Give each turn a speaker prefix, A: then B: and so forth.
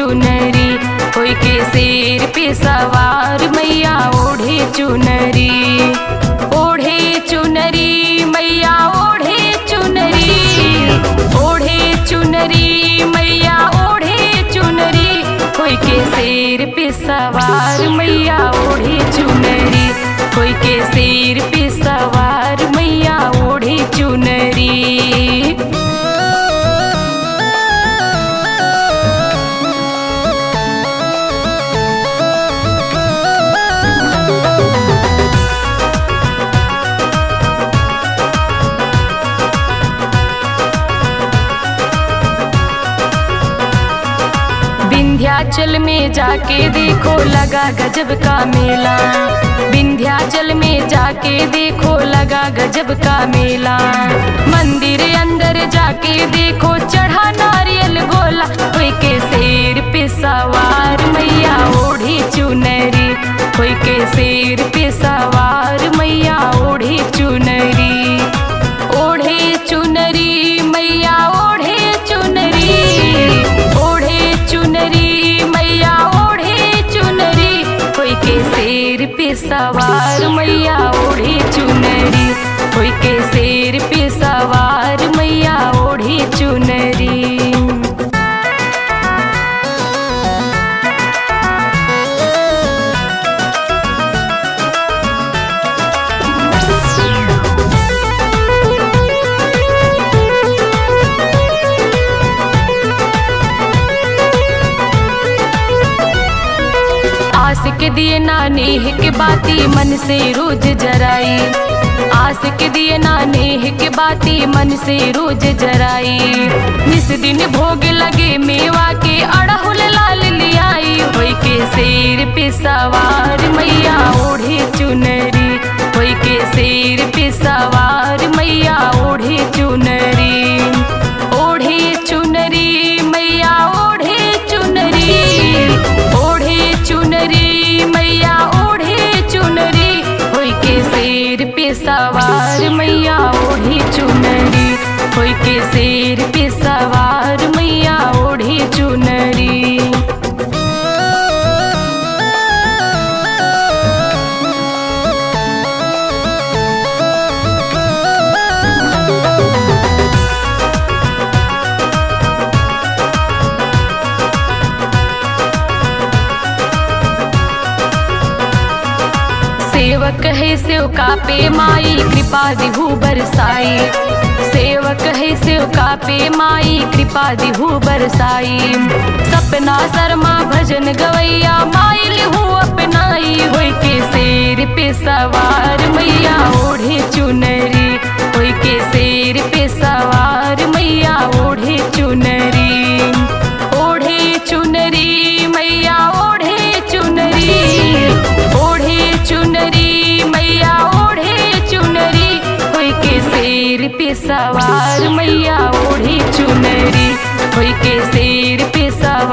A: चुनरी, होई के शेर पे सवार मैया ओढ़े चुनरी। ओढ़े चुनरी मैया ओढ़े चुनरी, ओढ़े चुनरी मैया ओढ़े चुनरी, होई के शेर पे सवार मैया ओढ़े चुनरी, होई के शेर पे सवार मैया ओढ़े चुनरी। विंध्याचल में जाके देखो लगा गजब का मेला, विंध्याचल में जाके देखो लगा गजब का मेला। मंदिर अंदर जाके देखो चढ़ा नारियल गोला, होई के शेर पे सवार मैया ओढ़े चुनरी, होई के शेर पे सवार मैया ओढ़े चुनरी। ओढ़े चुनरी मैया ओढ़े चुनरी, ओढ़े चुनरी मैया ओढ़े चुनरी, होई के शेर पे सवार मैया ओढ़े चुनरी, होई के शेर पे सवार मैया ओढ़े चुनरी। आस के दिए ना नेह के बाती मन से रोज जराई, आस के दिए ना नेह के बाती मन से रोज जराई। निस दिन भोग लगे मेवा के अड़हुल लाल लियाई, होई के शेर पे सवार मैया ओढ़े चुनरी, होई के शेर पे सवार मैया ओढ़े चुनरी। ओढ़े चुनरी मैया ओढ़े चुनरी, ओढ़े चुनरी मैया ओढ़े चुनरी, होई के शेर पे सवार मैया ओढ़े चुनरी, होई के शेर पे सवार मैया ओढ़े चुनरी। सेवक है सेवका पे माई कृपा दिहु बरसाई, सेवक है सेवका पे माई कृपा दिहु बरसाई। सपना शर्मा भजन गवैया माई लिहु अपनाई, होई के शेर पे सवार मैया ओढ़े चुनरी, होई के शेर पे सवार मैया ओढ़े चुनरी। ओढ़े चुनरी मैया ओढ़े चुनरी, ओढ़े चुनरी मैया ओढ़े चुनरी, होई के शेर पे सवार मैया ओढ़े चुनरी, होई के शेर पे सवार